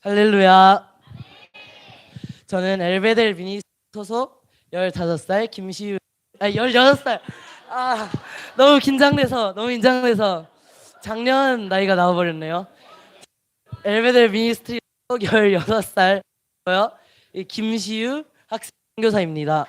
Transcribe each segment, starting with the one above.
할렐루야. 저는 엘베델 미니 소속 15살 김시우 16살. 아, 너무 긴장돼서 작년 나이가 나와버렸네요. 엘베델 미니스트리 소속 16살고요. 김시우 학생 교사입니다.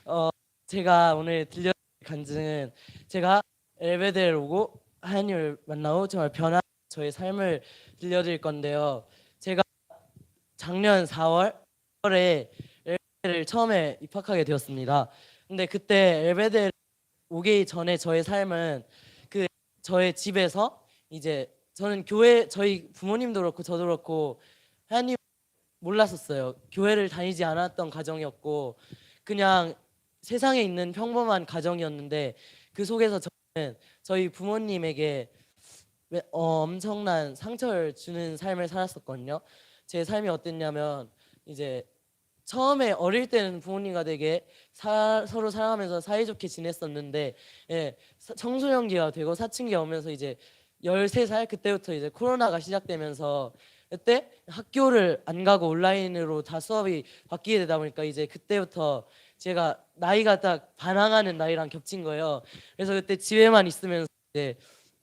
어, 제가 오늘 들려드릴 간증은 제가 엘베델 오고 하나님을 만나고 정말 변한 저의 삶을 들려드릴 건데요. 제가 작년 4월에 엘베델을 처음에 입학하게 되었습니다. 근데 그때 엘베델 오기 전에 저의 삶은 그 저의 집에서 이제 저는 교회 저희 부모님도 그렇고 저도 그렇고 하나님 몰랐었어요. 교회를 다니지 않았던 가정이었고 그냥 세상에 있는 평범한 가정이었는데 그 속에서 저는 저희 부모님에게 엄청난 상처를 주는 삶을 살았었거든요. 제 삶이 어땠냐면 이제 처음에 어릴 때는 부모님과 되게 서로 사랑하면서 사이좋게 지냈었는데 청소년기가 되고 사춘기가 오면서 이제 13살 그때부터 이제 코로나가 시작되면서 그때 학교를 안 가고 온라인으로 다 수업이 바뀌게 되다 보니까 이제 그때부터 제가 나이가 딱 반항하는 나이랑 겹친 거예요. 그래서 그때 집에만 있으면서 이제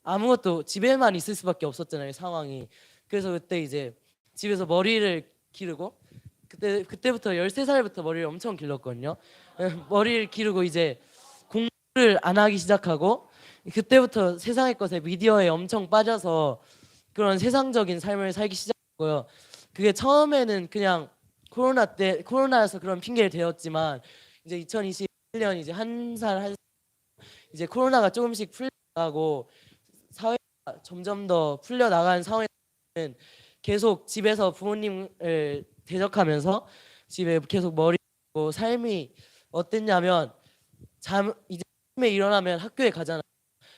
아무것도 집에만 있을 수밖에 없었잖아요, 상황이. 그래서 그때 이제 집에서 머리를 기르고 그때부터 13살부터 머리를 엄청 길렀거든요. 머리를 기르고 이제 공부를 안 하기 시작하고 그때부터 세상의 것에 미디어에 엄청 빠져서 그런 세상적인 삶을 살기 시작했고요. 그게 처음에는 그냥 코로나여서 그런 핑계를 대었지만 이제 2021년 이제 한 살 이제 코로나가 조금씩 풀려나가고 사회가 점점 더 풀려나가는 상황에는 계속 집에서 부모님을 대적하면서 집에 계속 머리고 삶이 어땠냐면 이제 아침에 일어나면 학교에 가잖아요.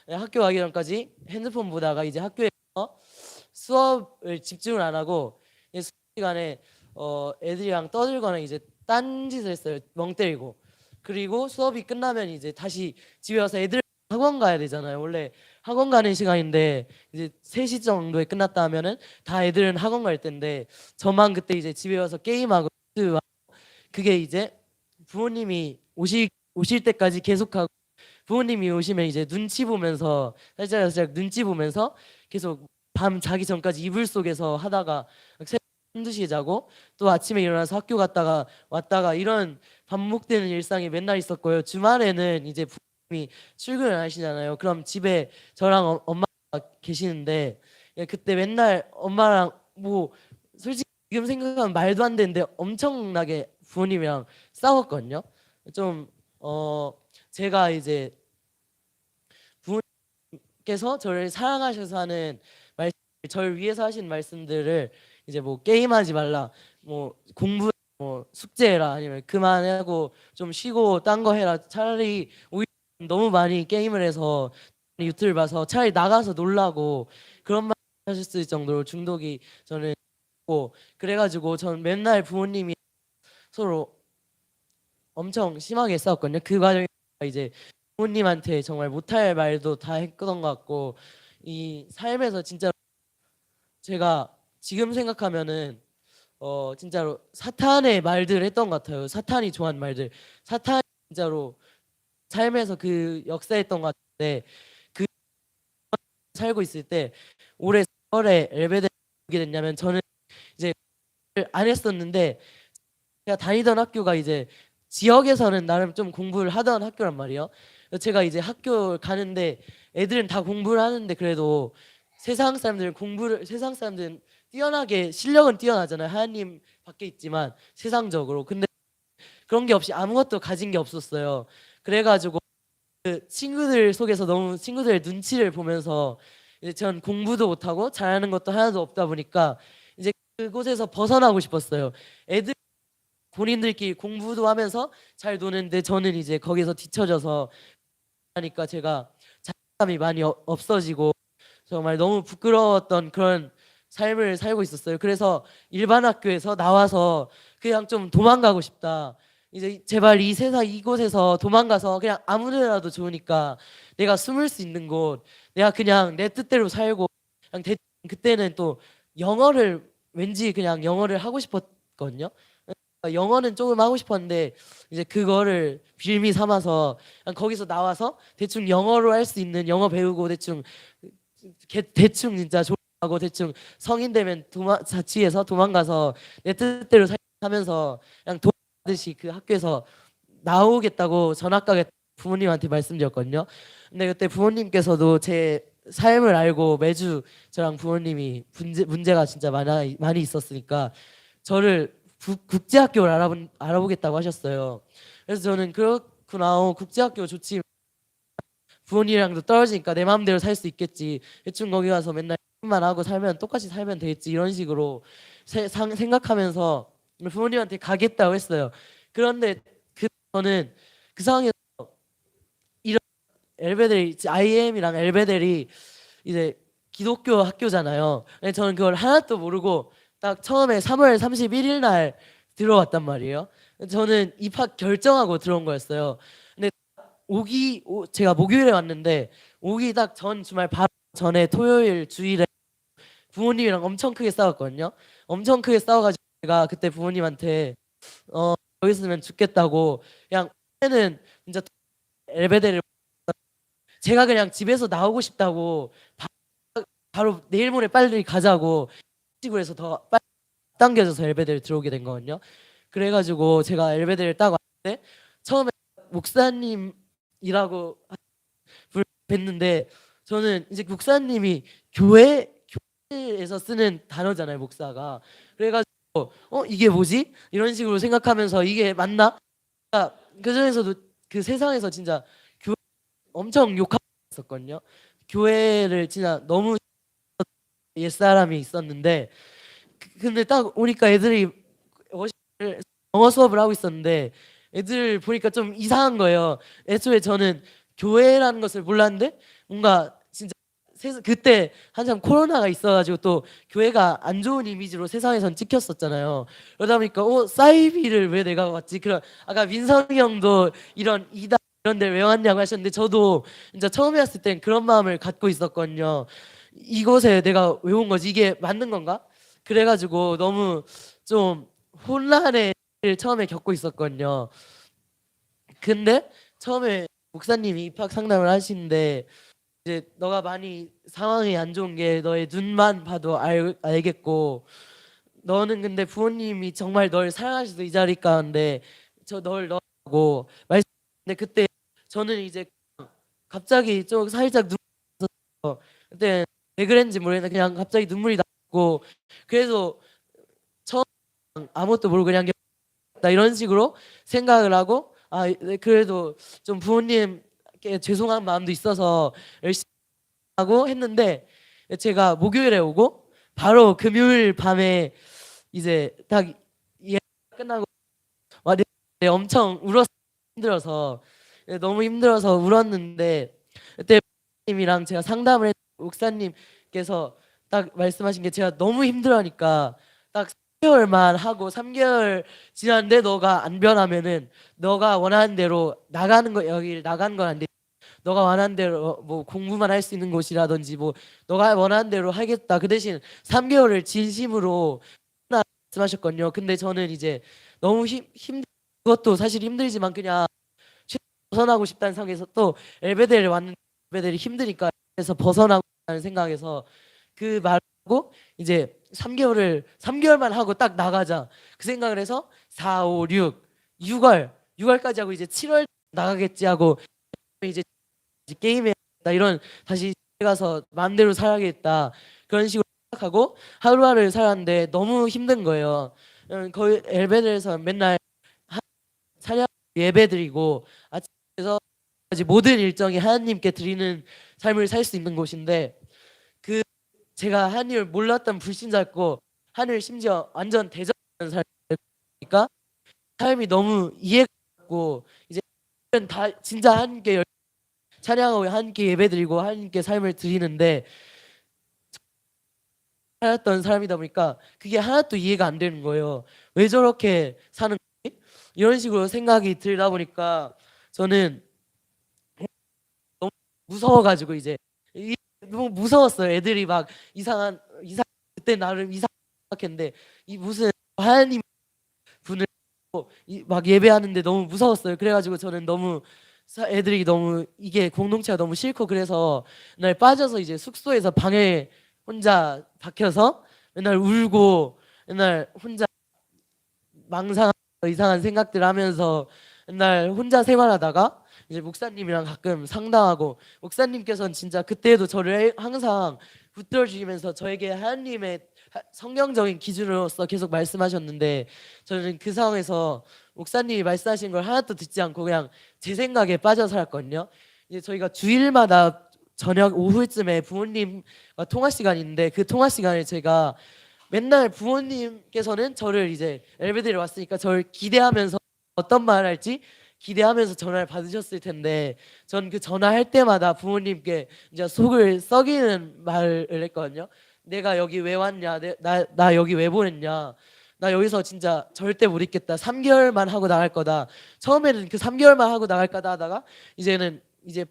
학교 가기 전까지 핸드폰 보다가 이제 학교에서 수업을 집중을 안 하고 수업 시간에 애들이랑 떠들거나 이제 딴짓을 했어요. 멍 때리고. 그리고 수업이 끝나면 이제 다시 집에 와서 애들 학원 가야 되잖아요. 원래 학원 가는 시간인데 이제 3시 정도에 끝났다 하면은 다 애들은 학원 갈 텐데 저만 그때 이제 집에 와서 게임하고 그게 이제 부모님이 오실 때까지 계속하고 부모님이 오시면 이제 눈치 보면서 살짝 눈치 보면서 계속 밤 자기 전까지 이불 속에서 하다가 새벽 1, 2시에 자고 또 아침에 일어나서 학교 갔다가 왔다가 이런 반복되는 일상이 맨날 있었고요. 주말에는 이제 부모님이 출근을 하시잖아요. 그럼 집에 저랑 엄마가 계시는데 그때 맨날 엄마랑 뭐 솔직히 지금 생각하면 말도 안 되는데 엄청나게 부모님이랑 싸웠거든요. 좀 제가 이제 부모님께서 저를 사랑하셔서 하는 말씀, 저를 위해서 하신 말씀들을 이제 뭐 게임하지 말라, 뭐 공부, 뭐 숙제해라, 아니면 그만하고 좀 쉬고 딴 거 해라. 차라리 오히려 너무 많이 게임을 해서 유튜브 봐서 차라리 나가서 놀라고 그런 말 하셨을 정도로 중독이 저는 있고 그래가지고 저는 맨날 부모님이 서로 엄청 심하게 싸웠거든요. 그 과정에 이제 부모님한테 정말 못할 말도 다 했던 것 같고 이 삶에서 진짜 제가 지금 생각하면은 진짜로 사탄의 말들을 했던 것 같아요. 사탄이 좋아하는 말들. 사탄이 진짜로 삶에서 그 역사했던 것 같은데 그 살고 있을 때 올해 4월에 엘베델 오게 됐냐면 저는 이제 안 했었는데 제가 다니던 학교가 이제 지역에서는 나름 좀 공부를 하던 학교란 말이에요. 제가 이제 학교 가는데 애들은 다 공부를 하는데 그래도 세상 사람들은 뛰어나게 실력은 뛰어나잖아요. 하나님 밖에 있지만 세상적으로. 근데 그런 게 없이 아무것도 가진 게 없었어요. 그래가지고 그 친구들 속에서 너무 친구들의 눈치를 보면서 이제 전 공부도 못하고 잘하는 것도 하나도 없다 보니까 이제 그곳에서 벗어나고 싶었어요. 애들 본인들끼리 공부도 하면서 잘 노는데 저는 이제 거기서 뒤처져서 하니까 제가 자신감이 많이 없어지고 정말 너무 부끄러웠던 그런 삶을 살고 있었어요. 그래서 일반 학교에서 나와서 그냥 좀 도망가고 싶다. 이제 제발 이 세상 이곳에서 도망가서 그냥 아무 데라도 좋으니까 내가 숨을 수 있는 곳, 내가 그냥 내 뜻대로 살고 그냥 그때는 또 영어를 왠지 그냥 영어를 하고 싶었거든요. 그러니까 영어는 조금 하고 싶었는데 이제 그거를 빌미 삼아서 그냥 거기서 나와서 대충 영어로 할 수 있는 영어 배우고 대충 대충 진짜 졸업하고 대충 성인 되면 자취해서 도망가서 내 뜻대로 살면서 그냥 도망가듯이 그 학교에서 나오겠다고 전학가게 부모님한테 말씀드렸거든요. 근데 그때 부모님께서도 제 삶을 알고 매주 저랑 부모님이 문제가 진짜 많이 있었으니까 저를 국제학교를 알아보겠다고 하셨어요. 그래서 저는 그렇구나, 국제학교 좋지. 부모님이랑도 떨어지니까 내 마음대로 살 수 있겠지. 대충 거기 가서 맨날 만 하고 살면 똑같이 살면 되겠지. 이런 식으로 생각하면서 부모님한테 가겠다고 했어요. 그런데 저는 그 상황에서 이런 엘베델이 IM이랑 엘베델이 이제 기독교 학교잖아요. 근데 저는 그걸 하나도 모르고 딱 처음에 3월 31일 날 들어왔단 말이에요. 저는 입학 결정하고 들어온 거였어요. 근데 제가 목요일에 왔는데 오기 딱 전 주말 바로 전에 토요일 주일에 부모님이랑 엄청 크게 싸웠거든요. 엄청 크게 싸워가지고 제가 그때 부모님한테 여기 있으면 죽겠다고 그냥 는 진짜 엘베데를 제가 그냥 집에서 나오고 싶다고 바로 내일 모레 빨리 가자고 시골에서 더 빨리 당겨져서 엘베데를 들어오게 된 거거든요. 그래가지고 제가 엘베데를 딱 왔는데 처음에 목사님이라고 뵀는데 저는 이제 목사님이 교회에서 쓰는 단어잖아요, 목사가. 그래가지고 이게 뭐지? 이런 식으로 생각하면서 이게 맞나? 그러니까 그 중에서도 그 세상에서 진짜 교회 엄청 욕했었거든요. 교회를 진짜 너무 옛사람이 있었는데 근데 딱 오니까 애들이 영어 수업을 하고 있었는데 애들 보니까 좀 이상한 거예요. 애초에 저는 교회라는 것을 몰랐는데 뭔가 진짜 그때 한참 코로나가 있어가지고 또 교회가 안 좋은 이미지로 세상에선 찍혔었잖아요. 그러다 보니까 사이비를 왜 내가 왔지? 그런 아까 민성이 형도 이런 이다 이런 데를 왜 왔냐고 하셨는데 저도 진짜 처음에 왔을 땐 그런 마음을 갖고 있었거든요. 이곳에 내가 왜 온 거지? 이게 맞는 건가? 그래가지고 너무 좀 혼란을 처음에 겪고 있었거든요. 근데 처음에 목사님이 입학 상담을 하시는데 이제 너가 많이 상황이 안 좋은 게 너의 눈만 봐도 알겠고 너는 근데 부모님이 정말 널 사랑하셔서 이 자리에 가는데 저 널 넣고 말씀했는데 그때 저는 이제 갑자기 좀 살짝 눈물 그때 왜 그랬는지 모르겠는데 그냥 갑자기 눈물이 나고 그래서 처음 아무것도 모르고 그냥 나 이런 식으로 생각을 하고 그래도 좀 부모님께 죄송한 마음도 있어서 열심히 하고 했는데 제가 목요일에 오고 바로 금요일 밤에 이제 딱 예배 끝나고 엄청 힘들어서 너무 힘들어서 울었는데 그때 목사님이랑 제가 상담을 목사님께서 딱 말씀하신 게 제가 너무 힘들어하니까 딱 3개월만 하고 3개월 지났는데 너가 안 변하면은 너가 원하는 대로 나가는 거 여기 나가는 건 안 돼. 너가 원하는 대로 뭐 공부만 할 수 있는 곳이라든지 뭐 너가 원하는 대로 하겠다. 그 대신 3개월을 진심으로 말씀하셨거든요. 근데 저는 이제 너무 그것도 사실 힘들지만 그냥 벗어나고 싶다는 생각에서 또 엘베델을 왔는데 엘베델이 힘드니까 그래서 벗어나고 싶다는 생각에서 그 말고 이제 3개월만 하고 딱 나가자 그 생각을 해서 4, 5, 6월까지 하고 이제 7월 나가겠지 하고 이제 게임해야겠다 이런 다시 집에 가서 마음대로 살아야겠다 그런 식으로 생각하고 하루하루를 살았는데 너무 힘든 거예요. 거의 엘베델에서 맨날 찬양 예배드리고 아침에서 모든 일정이 하나님께 드리는 삶을 살 수 있는 곳인데 그 제가 하나님을 몰랐던 불신자였고 하나님을 심지어 완전 대적하는 사람이니까 삶이 너무 이해가 갔고 이제 다 진짜 하나님께 찬양하고 하나님께 예배드리고 하나님께 삶을 드리는데 살았던 사람이다 보니까 그게 하나도 이해가 안 되는 거예요. 왜 저렇게 사는 거지? 이런 식으로 생각이 들다 보니까 저는 무서워가지고 이제 너무 무서웠어요. 애들이 막 이상 그때 나름 이상 생각했는데 이 무슨 하나님 분을 막 예배하는데 너무 무서웠어요. 그래가지고 저는 너무 애들이 너무 이게 공동체가 너무 싫고 그래서 맨날 빠져서 이제 숙소에서 방에 혼자 박혀서 맨날 울고 맨날 혼자 망상하고 이상한 생각들 하면서 맨날 혼자 생활하다가 이제 목사님이랑 가끔 상담하고 목사님께서는 진짜 그때도 저를 항상 붙들어 주시면서 저에게 하나님의 성경적인 기준으로서 계속 말씀하셨는데 저는 그 상황에서 목사님이 말씀하신 걸 하나도 듣지 않고 그냥 제 생각에 빠져 살았거든요. 이제 저희가 주일마다 저녁 오후쯤에 부모님과 통화 시간이 있는데 그 통화 시간에 제가 맨날 부모님께서는 저를 이제 엘베드에 왔으니까 저를 기대하면서 어떤 말을 할지 기대하면서 전화를 받으셨을 텐데 전 그 전화할 때마다 부모님께 이제 속을 썩이는 말을 했거든요. 내가 여기 왜 왔냐? 나 여기 왜 보냈냐? 나 여기서 진짜 절대 못 있겠다. 3개월만 하고 나갈 거다. 처음에는 그 3개월만 하고 나갈 거다 하다가 이제는 이제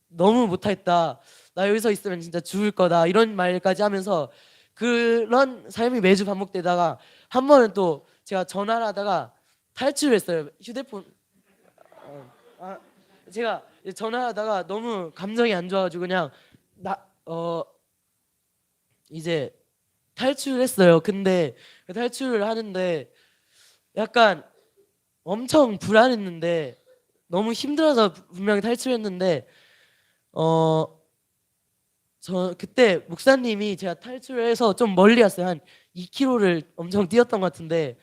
너무 못하겠다. 나 여기서 있으면 진짜 죽을 거다. 이런 말까지 하면서 그런 삶이 매주 반복되다가 한 번은 또 제가 전화를 하다가 탈출했어요. 휴대폰 아, 제가 전화하다가 너무 감정이 안 좋아가지고 그냥 이제 탈출했어요. 근데 그 탈출을 하는데 약간 엄청 불안했는데 너무 힘들어서 분명히 탈출했는데 저 그때 목사님이 제가 탈출을 해서 좀 멀리 왔어요. 한 2km를 엄청 뛰었던 것 같은데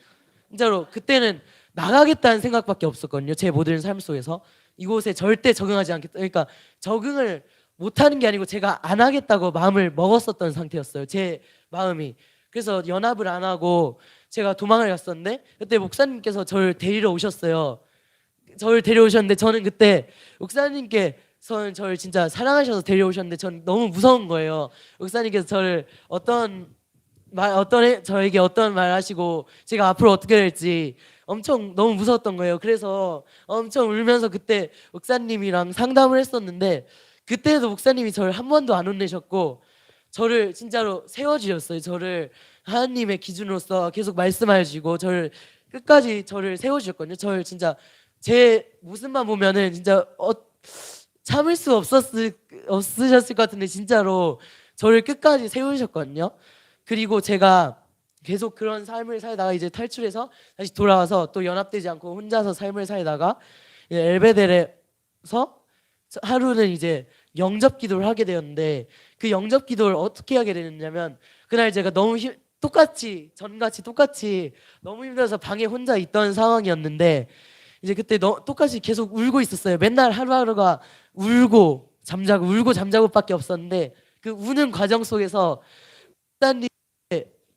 진짜로 그때는 나가겠다는 생각밖에 없었거든요. 제 모든 삶 속에서 이곳에 절대 적응하지 않겠다. 그러니까 적응을 못하는 게 아니고 제가 안 하겠다고 마음을 먹었었던 상태였어요. 제 마음이. 그래서 연합을 안 하고 제가 도망을 갔었는데 그때 목사님께서 저를 데리러 오셨어요. 저를 데려오셨는데 저는 그때 목사님께서는 저를 진짜 사랑하셔서 데려오셨는데 저는 너무 무서운 거예요. 목사님께서 저를 저에게 어떤 말 하시고 제가 앞으로 어떻게 될지 엄청 너무 무서웠던 거예요. 그래서 엄청 울면서 그때 목사님이랑 상담을 했었는데 그때도 목사님이 저를 한 번도 안 혼내셨고 저를 진짜로 세워주셨어요. 저를 하나님의 기준으로서 계속 말씀해 주시고 저를 끝까지 저를 세워주셨거든요. 저를 진짜 제 모습만 보면은 진짜 참을 수 없으셨을 것 같은데 진짜로 저를 끝까지 세우셨거든요. 그리고 제가 계속 그런 삶을 살다가 이제 탈출해서 다시 돌아와서 또 연합되지 않고 혼자서 삶을 살다가 엘베델에서 하루는 이제 영접 기도를 하게 되었는데 그 영접 기도를 어떻게 하게 되느냐면 그날 제가 너무 전같이 똑같이 너무 힘들어서 방에 혼자 있던 상황이었는데 이제 그때 똑같이 계속 울고 있었어요. 맨날 하루하루가 울고 잠자고밖에 없었는데 그 우는 과정 속에서 목사님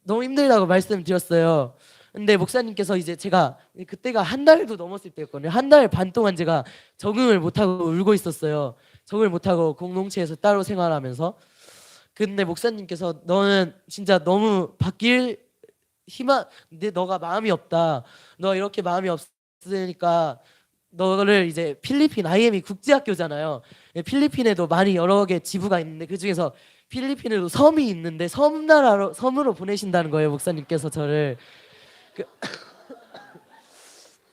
너무 힘들다고 말씀드렸어요. 근데 목사님께서 이제 제가 그때가 한 달도 넘었을 때였거든요. 한 달 반 동안 제가 적응을 못하고 울고 있었어요. 적응을 못하고 공동체에서 따로 생활하면서. 근데 목사님께서 너는 진짜 너무 바뀔 근데 너가 마음이 없다. 너 이렇게 마음이 없으니까 너를 이제 필리핀 IM이 국제학교잖아요. 필리핀에도 많이 여러 개 지부가 있는데 그 중에서 필리핀에도 섬이 있는데 섬으로 보내신다는 거예요. 목사님께서 저를 그,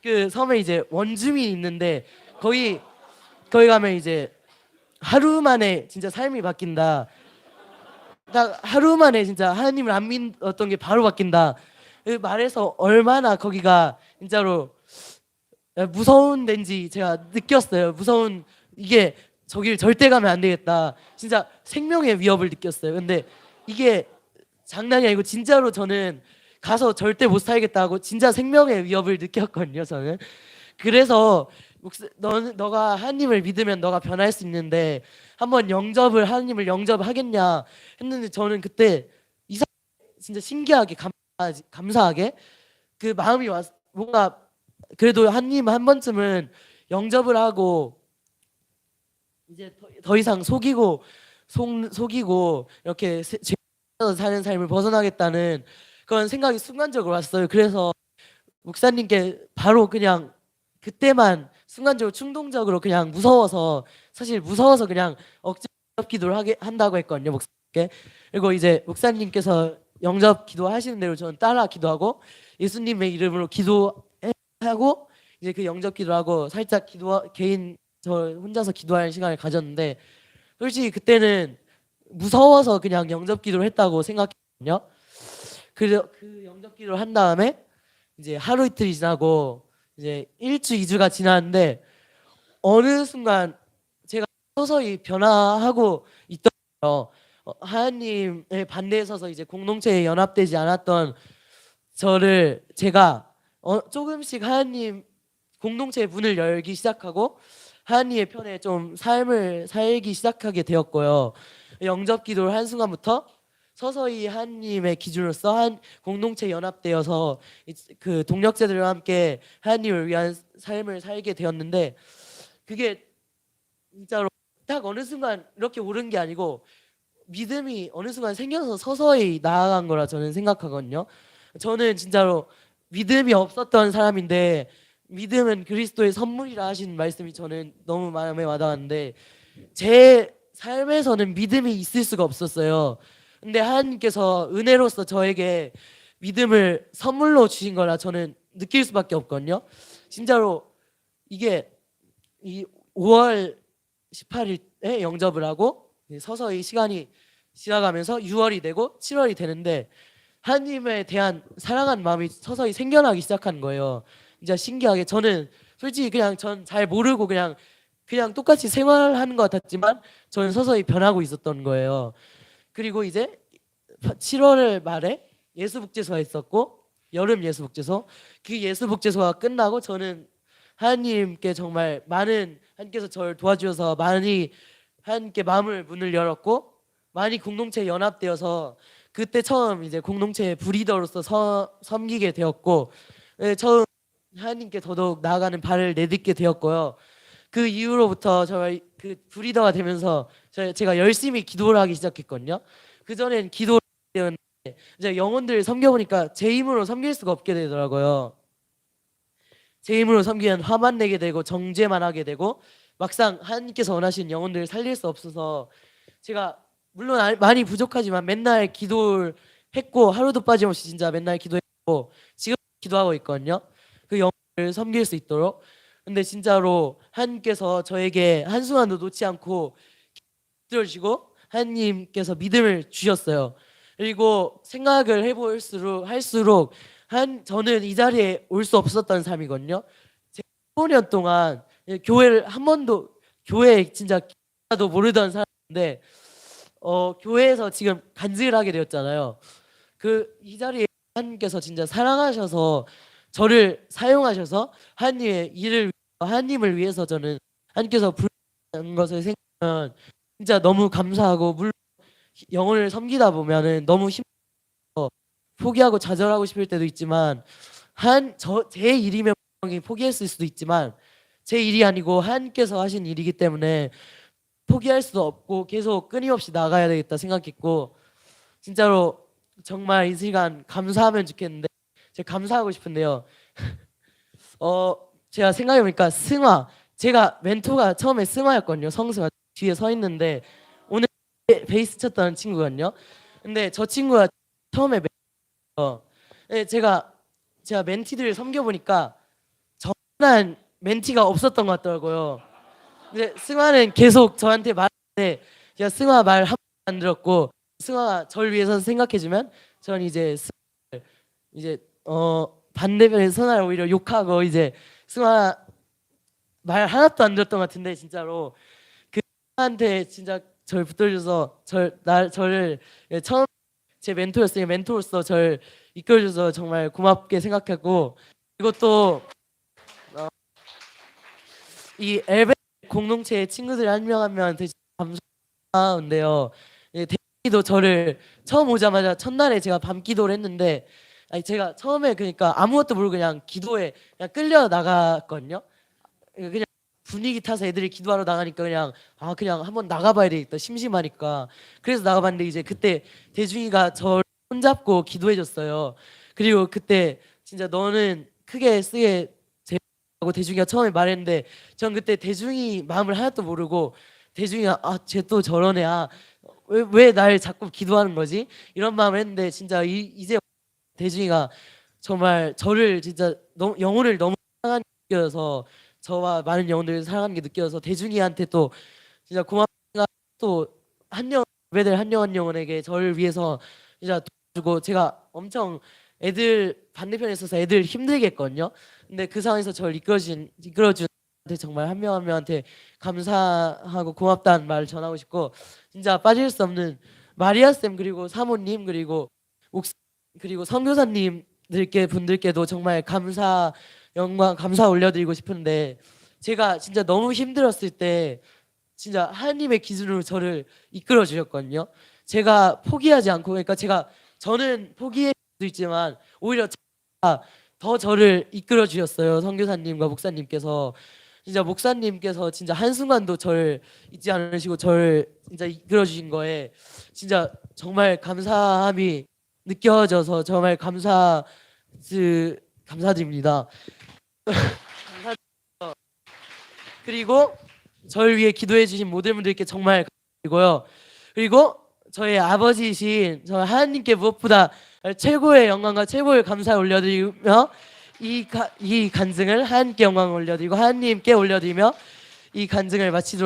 그 섬에 이제 원주민이 있는데 거기 가면 이제 하루 만에 진짜 삶이 바뀐다. 딱 하루 만에 진짜 하나님을 안 믿었던 게 바로 바뀐다. 그 말해서 얼마나 거기가 진짜로 무서운 데인지 제가 느꼈어요. 이게 저길 절대 가면 안 되겠다. 진짜 생명의 위협을 느꼈어요. 근데 이게 장난이 아니고 진짜로 저는 가서 절대 못 살겠다 하고 진짜 생명의 위협을 느꼈거든요. 저는. 그래서 너가 하나님을 믿으면 너가 변할 수 있는데 한번 하나님을 영접하겠냐 했는데 저는 그때 진짜 신기하게 감사하게 그 마음이 뭔가 그래도 하나님 한 번쯤은 영접을 하고 이제 더 이상 속이고 이렇게 죄에서 사는 삶을 벗어나겠다는 그런 생각이 순간적으로 왔어요. 그래서 목사님께 바로 그냥 그때만 순간적으로 충동적으로 그냥 무서워서 사실 무서워서 그냥 억지 기도를 하게 한다고 했거든요 목사님께. 그리고 이제 목사님께서 영접 기도하시는 대로 저는 따라 기도하고 예수님의 이름으로 기도하고 이제 그 영접 기도하고 살짝 기도 개인 저 혼자서 기도할 시간을 가졌는데 솔직히 그때는 무서워서 그냥 영접 기도를 했다고 생각했거든요. 그 영접 기도를 한 다음에 이제 하루 이틀이 지나고 이제 1주 2주가 지났는데 어느 순간 제가 서서히 변화하고 있더라고요. 하나님의 반대에 서서 이제 공동체에 연합되지 않았던 저를 제가 조금씩 하나님 공동체의 문을 열기 시작하고 하나님의 편에 좀 삶을 살기 시작하게 되었고요. 영접 기도를 한 순간부터 서서히 하나님의 기준으로서 한 공동체 연합되어서 그 동력자들과 함께 하나님을 위한 삶을 살게 되었는데 그게 진짜로 딱 어느 순간 이렇게 오른 게 아니고 믿음이 어느 순간 생겨서 서서히 나아간 거라 저는 생각하거든요. 저는 진짜로 믿음이 없었던 사람인데 믿음은 그리스도의 선물이라 하신 말씀이 저는 너무 마음에 와닿았는데 제 삶에서는 믿음이 있을 수가 없었어요. 근데 하나님께서 은혜로서 저에게 믿음을 선물로 주신 거라 저는 느낄 수밖에 없거든요. 이게 이 5월 18일에 영접을 하고 서서히 시간이 지나가면서 6월이 되고 7월이 되는데 하나님에 대한 사랑하는 마음이 서서히 생겨나기 시작한 거예요. 진짜 신기하게 저는 솔직히 그냥 전 잘 모르고 그냥 똑같이 생활하는 것 같았지만 저는 서서히 변하고 있었던 거예요. 그리고 이제 7월 말에 예수복제소가 있었고 여름 예수복제소 그 예수복제소가 끝나고 저는 하나님께 정말 많은 하나님께서 저를 도와주셔서 많이 하나님께 마음을 문을 열었고 많이 공동체에 연합되어서 그때 처음 이제 공동체의 브리더로서 섬기게 되었고 처음 하나님께 더더욱 나아가는 발을 내딛게 되었고요. 그 이후로부터 정말 그 브리더가 되면서 제가 열심히 기도를 하기 시작했거든요. 그 전엔 기도를 했는데 이제 영혼들 섬겨보니까 제 힘으로 섬길 수가 없게 되더라고요. 제 힘으로 섬기면 화만 내게 되고 정죄만 하게 되고 막상 하나님께서 원하시는 영혼들을 살릴 수 없어서 제가 물론 많이 부족하지만 맨날 기도를 했고 하루도 빠짐없이 진짜 맨날 기도했고 지금 기도하고 있거든요. 그 영혼을 섬길 수 있도록. 근데 진짜로 하나님께서 저에게 한순간도 놓지 않고 들어주시고 하나님께서 믿음을 주셨어요. 그리고 생각을 할수록 저는 이 자리에 올 수 없었던 삶이거든요. 제가 15년 동안 교회를 한 번도 교회 진짜 도 모르던 사람인데 교회에서 지금 간증을 하게 되었잖아요. 그 이 자리에 하나님께서 진짜 사랑하셔서 저를 사용하셔서 하나님의 일을 하나님을 위해서 저는 하나님께서 부르는 것을 생각하면 진짜 너무 감사하고 물론 영혼을 섬기다 보면은 너무 힘들어 포기하고 좌절하고 싶을 때도 있지만 제 일이면 포기했을 수도 있지만 제 일이 아니고 하나님께서 하신 일이기 때문에 포기할 수도 없고 계속 끊임없이 나가야 되겠다 생각했고 진짜로 정말 이 시간 감사하면 좋겠는데 제가 감사하고 싶은데요. 제가 생각해보니까 제가 멘토가 처음에 승화였거든요. 성승화 뒤에 서 있는데 오늘 베이스 쳤던 친구거든요. 근데 저 친구가 처음에 네, 제가 멘티들을 섬겨보니까 정한 멘티가 없었던 것 같더라고요. 근데 승화는 계속 저한테 말하는데 제가 승화 말 한 번도 안 들었고 승화가 저를 위해서 생각해주면 저는 이제 반대편에 선화를 오히려 욕하고 이제 승화 말 하나도 안 들었던 것 같은데 진짜로 그 승화한테 진짜 저를 붙들어줘서 저를 처음 제 멘토로서 저를 이끌어줘서 정말 고맙게 생각하고 이것도 이 엘베 공동체의 친구들 한 명 한 명한테 감사한데요. 대기도 저를 처음 오자마자 첫날에 제가 밤 기도를 했는데 제가 처음에 그러니까 아무것도 모르고 그냥 기도에 그냥 끌려 나갔거든요. 그냥 분위기 타서 애들이 기도하러 나가니까 그냥 한번 나가봐야 되겠다 심심하니까 그래서 나가봤는데 이제 그때 대중이가 저를 손잡고 기도해줬어요. 그리고 그때 진짜 너는 크게 쓰게 되고 대중이가 처음에 말했는데 전 그때 대중이 마음을 하나도 모르고 대중이가 쟤 또 저러네 왜 날 자꾸 기도하는 거지 이런 마음을 했는데 진짜 이제 대중이가 정말 저를 진짜 너무 영혼을 너무 사랑하는 게 느껴져서 저와 많은 영혼들을 사랑하는 게 느껴져서 대중이한테 또 진짜 고맙다 또 한영 후배들 한영 영혼에게 저를 위해서 진짜 도와주고 제가 엄청 애들 반대편에 있어서 애들 힘들게 했거든요. 근데 그 상황에서 저를 이끌어준 정말 한 명 한 명한테 감사하고 고맙다는 말을 전하고 싶고 진짜 빠질 수 없는 마리아 쌤 그리고 사모님 그리고 그리고 선교사님들께 분들께도 정말 감사 영광 감사 올려드리고 싶은데 제가 진짜 너무 힘들었을 때 진짜 하나님의 기준으로 저를 이끌어 주셨거든요. 제가 포기하지 않고 그러니까 저는 포기할 수도 있지만 오히려 더 저를 이끌어 주셨어요. 선교사님과 목사님께서 진짜 목사님께서 진짜 한순간도 저를 잊지 않으시고 저를 진짜 이끌어 주신 거에 진짜 정말 감사함이 느껴져서 정말 감사드립니다. 그리고 저를 위해 기도해 주신 모든 분들께 정말 감사드리고요. 그리고 저희 아버지이신 저 하나님께 무엇보다 최고의 영광과 최고의 감사를 올려드리며 이 간증을 하나님께 영광을 올려드리고 하나님께 올려드리며 이 간증을 마치도록